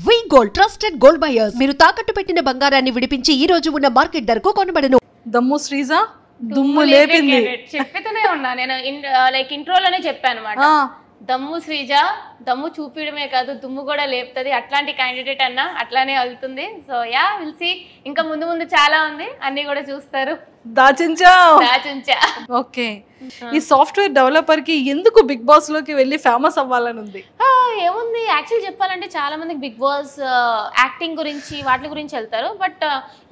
వి gold trusted gold buyers మీరు తాకట్టు పెట్టిన బంగారాన్ని విడిపించి ఈ రోజు ఉన్న మార్కెట్ ధరకు కొనబడను. దమ్ము శ్రీజ దుమ్ము లేపింది. చెప్తూనే ఉన్నా నేను లైక్ ఇంట్రోలోనే చెప్పాను అనమాట. దమ్ము శ్రీజ దమ్ము చూపించడమే కాదు దుమ్ము కూడా లేపుతుంది. అట్లాంటి క్యాండిడేట్ అన్న అట్లానే వెళ్తుంది. So yeah will see. ఇంకా ముందు ముందు చాలా ఉంది, అన్ని కూడా చూస్తారు. దాచించా. ఓకే, ఈ సాఫ్ట్వేర్ డెవలపర్ కి ఎందుకు బిగ్ బాస్ లోకి వెళ్ళి ఫేమస్ అవ్వాలని ఉంది? ఏముంది యాక్చువల్ చెప్పాలంటే చాలా మందికి బిగ్ బాస్ యాక్టింగ్ గురించి వాటి గురించి వెళ్తారు. బట్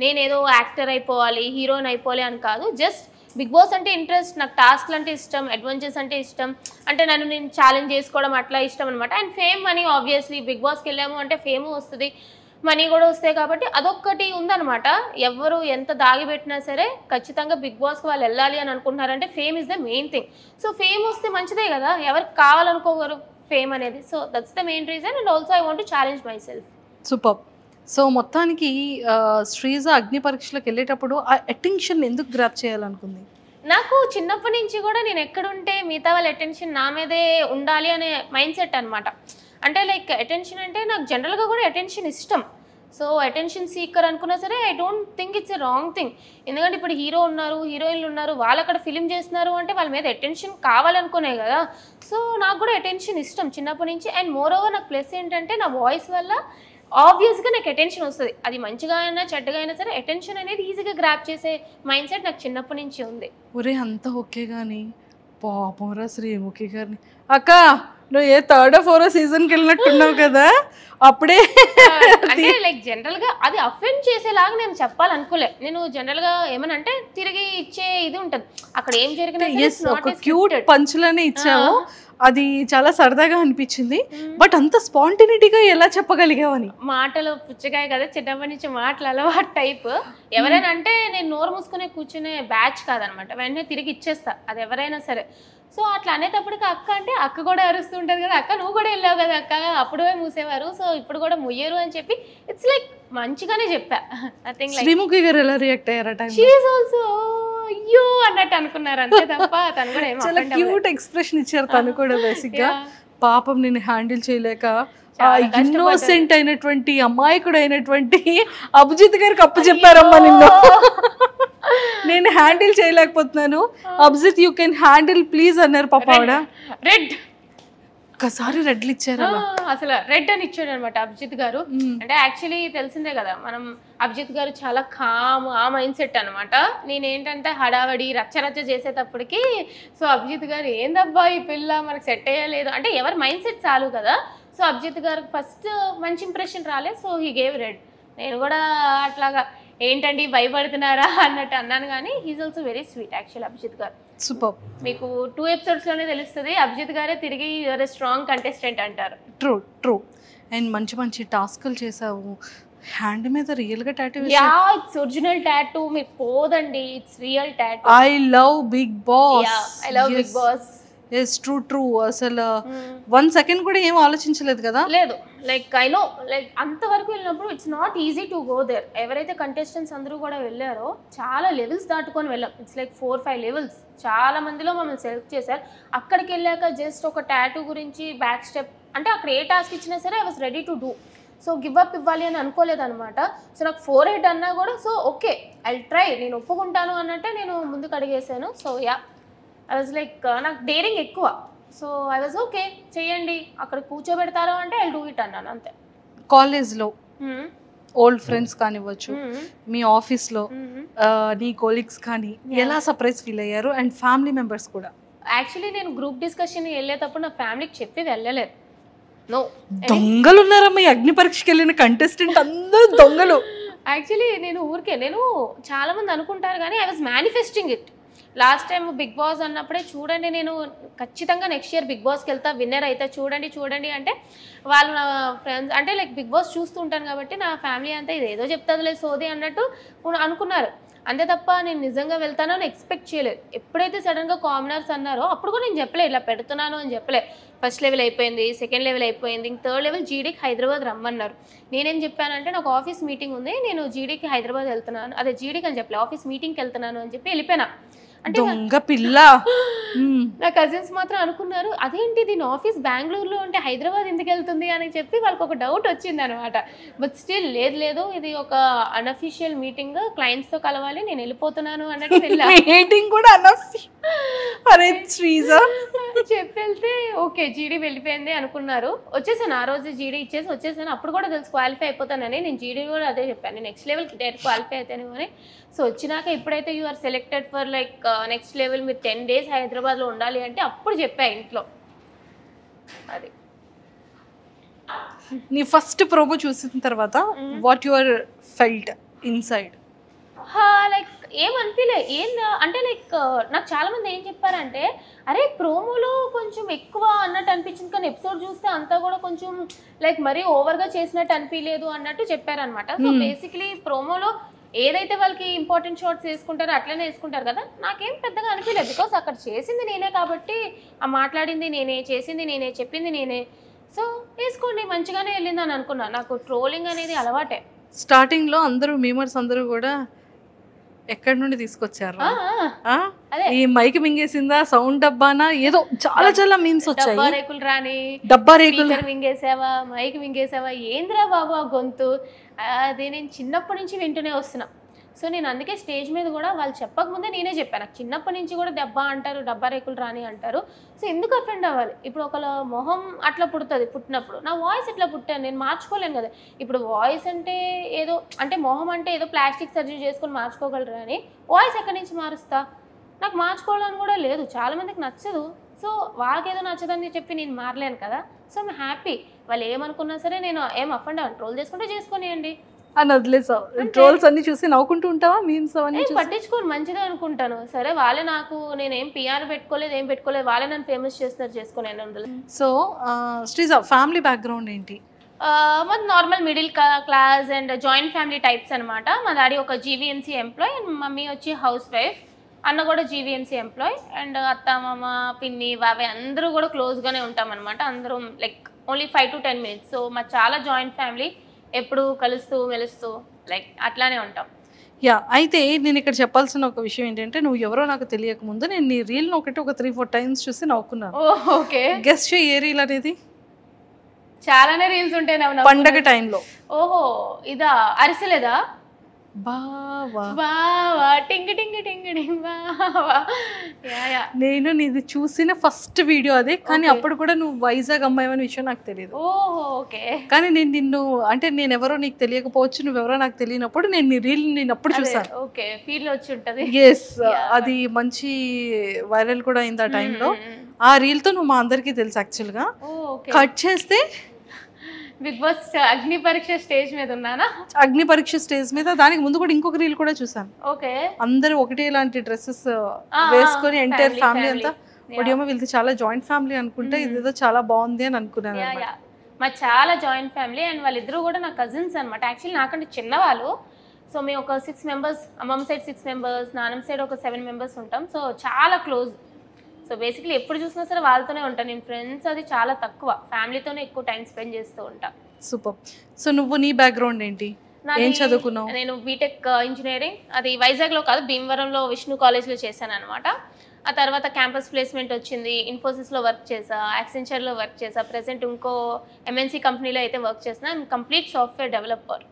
నేనేదో యాక్టర్ అయిపోవాలి, హీరోయిన్ అయిపోవాలి అని కాదు. జస్ట్ బిగ్ బాస్ అంటే ఇంట్రెస్ట్, నాకు టాస్క్లు అంటే ఇష్టం, అడ్వెంచర్స్ అంటే ఇష్టం, అంటే నేను ఛాలెంజ్ చేసుకోవడం అట్లా ఇష్టం అనమాట. And fame money, obviously Bigg బాస్కి వెళ్ళాము అంటే ఫేమ్ వస్తుంది, మనీ కూడా వస్తాయి. కాబట్టి అదొక్కటి ఉందన్నమాట. ఎవరు ఎంత దాగిపెట్టినా సరే ఖచ్చితంగా బిగ్ బాస్కి వాళ్ళు వెళ్ళాలి అని అనుకుంటున్నారంటే fame is the main thing. So fame వస్తే మంచిదే కదా, ఎవరికి కావాలనుకోగలరు ఫేమ్ అనేది. So that's the main reason. And also I want to challenge myself. Super. So మొత్తానికి శ్రీజ అగ్ని పరీక్షలకు వెళ్ళేటప్పుడు ఆ అటెన్షన్ ఎందుకు గ్రాప్ చేయాలనుకుంది? నాకు చిన్నప్పటి నుంచి కూడా నేను ఎక్కడుంటే మిగతా వాళ్ళ అటెన్షన్ నా మీదే ఉండాలి అనే మైండ్ సెట్ అనమాట. అంటే లైక్ అటెన్షన్ అంటే నాకు జనరల్గా కూడా అటెన్షన్ ఇష్టం. సో అటెన్షన్ సీకర్ అనుకున్నా సరే I don't think it's a wrong thing. ఎందుకంటే ఇప్పుడు హీరో ఉన్నారు, హీరోయిన్లు ఉన్నారు, వాళ్ళు అక్కడ ఫిలిం చేస్తున్నారు అంటే వాళ్ళ మీద అటెన్షన్ కావాలనుకునే కదా. సో నాకు కూడా అటెన్షన్ ఇష్టం చిన్నప్పటి నుంచి. అండ్ మోర్ ఓవర్ నాకు ప్లస్ ఏంటంటే నా వాయిస్ వల్ల ఆబ్వియస్గా నాకు అటెన్షన్ వస్తుంది. అది మంచిగా అయినా చెడ్డగా అయినా సరే అటెన్షన్ అనేది ఈజీగా గ్రాప్ చేసే మైండ్ సెట్ నాకు చిన్నప్పటి నుంచి ఉంది. ఒరే అంతా ఓకే కానీ పాపంరా శ్రీముఖి గారిని అక్క నువ్వు ఏ థర్డ్ ఫోర్ సీజన్కి వెళ్ళినట్టున్నావు కదా అప్పుడే. అంటే లైక్ జనరల్గా అది అఫెండ్ చేసేలాగా నేను చెప్పాలనుకోలే. నేను జనరల్గా ఏమనంటే తిరిగి ఇచ్చే ఇది ఉంటుంది అక్కడ ఏం జరిగినా. ఒక క్యూట్ పంచులనే ఇచ్చావు, అది చాలా సరదాగా అనిపించింది. బట్ అంత స్పాంటినిటీగా ఎలా చెప్పగలిగావని? మాటలు పుచ్చకాయ కదా, చిన్నప్పటి నుంచి మాటలు అలవాటు టైప్. ఎవరైనా అంటే నేను నోరు మూసుకునే కూర్చునే బ్యాచ్ కాదనమాట, వెంటనే తిరిగి ఇచ్చేస్తా అది ఎవరైనా సరే. సో అట్లా అనేటప్పటికి అక్క అంటే అక్క కూడా అరుస్తూ ఉంటుంది కదా, అక్క నువ్వు కూడా వెళ్ళావు కదా అక్క, అప్పుడే మూసేవారు సో ఇప్పుడు కూడా ముయ్యరు అని చెప్పి ఇట్స్ లైక్ మంచిగానే చెప్పా. Nothing like. శ్రీముఖి గారు ఎలా రియాక్ట్ అయ్యారట? షీ ఈజ్ ఆల్సో అయ్యో అన్నట్టు అనుకున్నారు అంతే తప్ప తను కూడా ఏమో చాలా క్యూట్ ఎక్స్ప్రెషన్ ఇచ్చారు తను కూడా. బేసిక్ గా పాపం నేను హ్యాండిల్ చేయలేక ఇన్నోసెంట్ అయినటువంటి అమాయకుడు అయినటువంటి అభిజిత్ గారికి అప్పు చెప్పారమ్మా నిన్ను, నేను హ్యాండిల్ చేయలేకపోతున్నాను, Abhijit you can handle please అన్నారు పాప ఆవిడ. రెడ్ ఒకసారి రెడ్లు ఇచ్చారు, అసలు రెడ్ అని ఇచ్చాడు అనమాట అభిజిత్ గారు. అంటే యాక్చువల్లీ తెలిసిందే కదా మనం అభిజిత్ గారు చాలా కామ్ ఆ మైండ్ సెట్ అనమాట. నేనేంటంటే హడావడి రచ్చ చేసేటప్పటికి సో అభిజిత్ గారు ఏందబ్బా ఈ పిల్ల మనకు సెట్ అయ్యలేదు అంటే ఎవరి మైండ్ సెట్ చాలు కదా. సో అభిజిత్ గారికి ఫస్ట్ మంచి ఇంప్రెషన్ రాలేదు, సో హీ గేవ్ రెడ్. నేను కూడా అట్లాగా ఏంటండి భయపడుతున్నారా అన్నట్టు అన్నాను, కానీ he is also very sweet actual Abhijit garu. Super. మీకు 2 ఎపిసోడ్స్లోనే తెలుస్తుంది అభిజిత్ గారే తిరిగి యువర్ స్ట్రాంగ్ కంటెస్టెంట్ అంటారు. True true. అండ్ మంచి మంచి టాస్కులు చేసావు. హ్యాండ్ మీద రియల్ గా tattoo? Yeah it's original tattoo, మీకు పోదండి, it's real tattoo. I love Bigg Boss. Yeah I love Bigg Boss. Yes true true. అసలు 1 సెకండ్ కూడా ఏం ఆలోచించలేదు కదా? లేదు, లైక్ ఐ నో లైక్ అంతవరకు వెళ్ళినప్పుడు it's not easy to go there. ఎవరైతే కంటెస్టెంట్స్ అందరూ కూడా వెళ్ళారో చాలా లెవెల్స్ దాటుకొని వెళ్ళాం. It's like 4-5 levels. చాలా మందిలో మమ్మల్ని సెలెక్ట్ చేశారు. అక్కడికి వెళ్ళాక జస్ట్ ఒక టాటూ గురించి బ్యాక్ స్టెప్ అంటే అక్కడ ఏ టాస్క్ ఇచ్చినా సరే I was ready to do. So give up ఇవ్వాలి అని అనుకోలేదు అనమాట. సో నాకు 4-8 అన్నా కూడా సో ఓకే ఐ ట్రై, నేను ఒప్పుకుంటాను అన్నట్టే నేను ముందుకు అడిగేసాను. So yeah I was like నాకు డేరింగ్ ఎక్కువ. సో ఐ వాజ్ ఓకే చెయ్యండి, అక్కడ కూర్చోబెడతారు అంటే ఐ డూ ఇట్ అన్నాను అంతే. కాలేజ్లో ఓల్డ్ ఫ్రెండ్స్ కానివ్వచ్చు, మీ ఆఫీస్లో నీ కొలీగ్స్ కానీ ఎలా సర్ప్రైజ్ ఫీల్ అయ్యారు? అండ్ ఫ్యామిలీ మెంబర్స్ కూడా? యాక్చువల్లీ నేను గ్రూప్ డిస్కషన్ వెళ్ళేటప్పుడు నా ఫ్యామిలీకి చెప్పి వెళ్ళలేదు. నో, దొంగలు ఉన్నారమ్మా ఈ అగ్ని పరీక్షకి వెళ్ళిన కంటెస్టెంట్ అందరూ దొంగలు. యాక్చువల్లీ నేను చాలా మంది అనుకుంటారు కానీ I was manifesting it. Last time Bigg Boss అన్నప్పుడే చూడండి నేను ఖచ్చితంగా నెక్స్ట్ ఇయర్ బిగ్ బాస్కి వెళ్తా, విన్నర్ అయితే చూడండి అంటే వాళ్ళు నా ఫ్రెండ్స్ అంటే లైక్ బిగ్ బాస్ చూస్తూ ఉంటాను కాబట్టి నా ఫ్యామిలీ అంతా ఇది ఏదో చెప్తుందిలే సోది అన్నట్టు అనుకున్నారు అంతే తప్ప నేను నిజంగా వెళ్తానో అని ఎక్స్పెక్ట్ చేయలేదు. ఎప్పుడైతే సడన్గా కామనర్స్ అన్నారో అప్పుడు కూడా నేను చెప్పలే ఇలా పెడుతున్నాను అని చెప్పలే. ఫస్ట్ లెవెల్ అయిపోయింది, సెకండ్ లెవెల్ అయిపోయింది, ఇంక థర్డ్ లెవెల్ జీడీకి హైదరాబాద్ రమ్మన్నారు. నేనేం చెప్పానంటే నాకు ఆఫీస్ మీటింగ్ ఉంది, నేను జీడీకి హైదరాబాద్ వెళ్తున్నాను, అదే జీడీకి అని చెప్పలే ఆఫీస్ మీటింగ్కి వెళ్తున్నాను అని చెప్పి వెళ్ళిపోయినా. దొంగ పిల్ల. నా కజిన్స్ మాత్రం అనుకున్నారు అదేంటి దీని ఆఫీస్ బెంగళూరులో ఉంటే హైదరాబాద్ ఎందుకు వెళ్తుంది అని చెప్పి వాళ్ళకి ఒక డౌట్ వచ్చింది అనమాట. బట్ స్టిల్ లేదు ఇది ఒక అన్అఫీషియల్ మీటింగ్, క్లయింట్స్ తో కలవాలి, నేను వెళ్ళిపోతున్నాను అన్నట్టు మీటింగ్ కూడా అరే శ్రీజా చెప్పి వెళ్తే ఓకే జీడీ వెళ్ళిపోయింది అనుకున్నారు. వచ్చేసాను ఆ రోజు జీడీ ఇచ్చేసి వచ్చేసాను. అప్పుడు కూడా తెలుసు క్వాలిఫై అయిపోతానని. నేను జీడీ కూడా అదే చెప్పాను, నెక్స్ట్ లెవెల్కి డైరెక్ట్ క్వాలిఫై అవుతాను అని. సో వచ్చినాక ఎప్పుడైతే you are selected for like next level, మీరు 10 days హైదరాబాద్లో ఉండాలి అంటే అప్పుడు చెప్పా ఇంట్లో. అది నీ ఫస్ట్ ప్రోమో చూసిన తర్వాత what your felt inside? Like ఏమనిపించలే అంటే లైక్ నాకు చాలా మంది ఏం చెప్పారంటే అరే ప్రోమోలో కొంచెం ఎక్కువ అన్నట్టు అనిపించింది, కానీ ఎపిసోడ్ చూస్తే అంతా కూడా కొంచెం లైక్ మరీ ఓవర్గా చేసినట్టు అనిపించలేదు అన్నట్టు చెప్పారనమాట. సో బేసిక్లీ ప్రోమోలో ఏదైతే వాళ్ళకి ఇంపార్టెంట్ షార్ట్స్ వేసుకుంటారో అట్లనే వేసుకుంటారు కదా, నాకేం పెద్దగా అనిపించలేదు. బికాస్ అక్కడ చేసింది నేనే కాబట్టి, ఆ మాట్లాడింది నేనే, చేసింది నేనే, చెప్పింది నేనే. సో వేసుకోండి మంచిగానే వెళ్ళిందని అనుకున్నా. నాకు ట్రోలింగ్ అనేది అలవాటే. స్టార్టింగ్లో అందరూ మీమర్స్ అందరూ కూడా ఎక్కడి నుండి తీసుకొచ్చారు? ఈ మైక్ మింగేసిందా, సౌండ్ డబ్బానా, ఏదో చాలా చాలా మీమ్స్ వచ్చాయి. డబ్బా రేకులు రాని, డబ్బా రేకులు మింగేసావా, మైక్ మింగేసావా, ఏంద్రా బాబు ఆ గొంతు, అది నేను చిన్నప్పటి నుంచి వింటూనే వస్తున్నా. సో నేను అందుకే స్టేజ్ మీద కూడా వాళ్ళు చెప్పకముందే నేనే చెప్పాను, నాకు చిన్నప్పటి నుంచి కూడా దెబ్బ అంటారు, డబ్బా రేకులు రాని అంటారు. సో ఎందుకు అఫెండ్ అవ్వాలి? ఇప్పుడు ఒకళ్ళ మొహం అట్లా పుడుతుంది, పుట్టినప్పుడు నా వాయిస్ ఎట్లా పుట్టాను, నేను మార్చుకోలేను కదా. ఇప్పుడు వాయిస్ అంటే ఏదో అంటే మొహం అంటే ఏదో ప్లాస్టిక్ సర్జరీ చేసుకొని మార్చుకోగలరు కానీ వాయిస్ ఎక్కడి నుంచి మారుస్తా? నాకు మార్చుకోవాలని కూడా లేదు, చాలామందికి నచ్చదు. సో వాళ్ళకి ఏదో నచ్చదని చెప్పి నేను మారలేను కదా. సో ఐమ్ హ్యాపీ, వాళ్ళు ఏమనుకున్నా సరే నేను ఏం అఫెండ్ అవ్వను. ట్రోల్ చేసుకుంటే చేసుకునేయండి అని వదిలేసావు. ట్రోల్స్ అన్ని చూసి నవ్వుకుంటూ ఉంటావా? మీమ్స్ అవన్నీ పట్టించుకోను, మంచిదే అనుకుంటాను. సరే వాళ్ళే, నాకు నేనేం పిఆర్ పెట్టుకోలేదు, ఏం పెట్టుకోలేదు, వాళ్ళే నన్ను ఫేమస్ చేస్తున్నారు, చేసుకోలేను. సో శ్రీజా ఫ్యామిలీ బ్యాక్గ్రౌండ్ ఏంటి? మాది normal middle class and joint family types అనమాట. మా డాడీ ఒక జీవీఎంసీ ఎంప్లాయ్ అండ్ మమ్మీ వచ్చి హౌస్ వైఫ్, అన్న కూడా జీవీఎంసీ ఎంప్లాయ్ అండ్ అత్త మామ పిన్ని బాబాయ్ అందరూ కూడా క్లోజ్గానే ఉంటాం అనమాట. అందరం like only 5 to 10 minutes. So మా చాలా జాయింట్ ఫ్యామిలీ, ఎప్పుడు కలుస్తూ మెలుస్తూ లైక్ అట్లానే ఉంటాం. యా, అయితే నేను ఇక్కడ చెప్పాల్సిన ఒక విషయం ఏంటంటే, నువ్వు ఎవరో నాకు తెలియక ముందు నేను నీ రీల్ని ఒకటి ఒక 3-4 times చూసి నవ్వుకున్నాను. ఓకే, గెస్ట్ చేయి ఏ రీల్ అనేది? చాలానే రీల్స్ ఉంటాయి పండగ టైంలో. ఓహో ఇదా, అరిసెలేదా? బావా బావా టింగ్ టింగ్ టింగ్ టింగ్ బావా. నేను నీది చూసిన ఫస్ట్ వీడియో అదే, కానీ అప్పుడు కూడా నువ్వు వైజాగ్ అమ్మాయి అనే విషయం నాకు తెలియదు. ఓహో ఓకే. కానీ నేను నిన్ను అంటే నేను ఎవరో నీకు తెలియకపోవచ్చు, నువ్వెవరో నాకు తెలియనప్పుడు నేను నీ రీల్ నేను అప్పుడు చూసాను. ఓకే, ఫీల్ వచ్చి ఉంటది. ఎస్, అది మంచి వైరల్ కూడా అయింది ఆ టైంలో. ఆ రీల్ తో నువ్వు మా అందరికీ తెలుసు. యాక్చువల్గా కట్ చేస్తే బిగ్ బాస్ అగ్ని పరీక్ష స్టేజ్ మీద ఉన్నానా? అగ్ని పరీక్ష స్టేజ్ మీద, దానికి ముందు కూడా ఇంకొక రీల్ కూడా చూసాను. ఓకే, అందరూ ఒకటే ఇలాంటి డ్రెస్సెస్ వేసుకొని ఎంటైర్ ఫ్యామిలీ అంతా. ఒడియమ్మ వీళ్ళది చాలా జాయింట్ ఫ్యామిలీ అనుకుంటే, ఇదేదో చాలా బాగుంది అని అనుకున్నాను. మా చాలా జాయింట్ ఫ్యామిలీ అండ్ వాళ్ళిద్దరూ కూడా నా కజిన్స్ అనమాట. యాక్చువల్లీ నాకంటే చిన్నవాళ్ళు. సో మేము ఒక 6 members, అమ్మమ్మ సైడ్ 6 members, నాన్నమ్మ సైడ్ ఒక 7 members ఉంటాం. సో చాలా క్లోజ్. సో బేసిక్లీ ఎప్పుడు చూసినా సరే వాళ్ళతోనే ఉంటాను నేను. ఫ్రెండ్స్ అది చాలా తక్కువ, ఫ్యామిలీతోనే ఎక్కువ టైం స్పెండ్ చేస్తూ ఉంటా. సూపర్. సో నువ్వు నీ బ్యాక్గ్రౌండ్ ఏంటి, ఏం చదువుకున్నావు? నేను బీటెక్ ఇంజనీరింగ్, అది వైజాగ్లో కాదు భీమవరంలో విష్ణు కాలేజ్లో చేశాను అనమాట. ఆ తర్వాత క్యాంపస్ ప్లేస్మెంట్ వచ్చింది, ఇన్ఫోసిస్లో వర్క్ చేసా, యాక్సెంచర్లో వర్క్ చేసా, ప్రెసెంట్ ఇంకో ఎంఎన్సీ కంపెనీలో అయితే వర్క్ చేసిన. Complete software developer.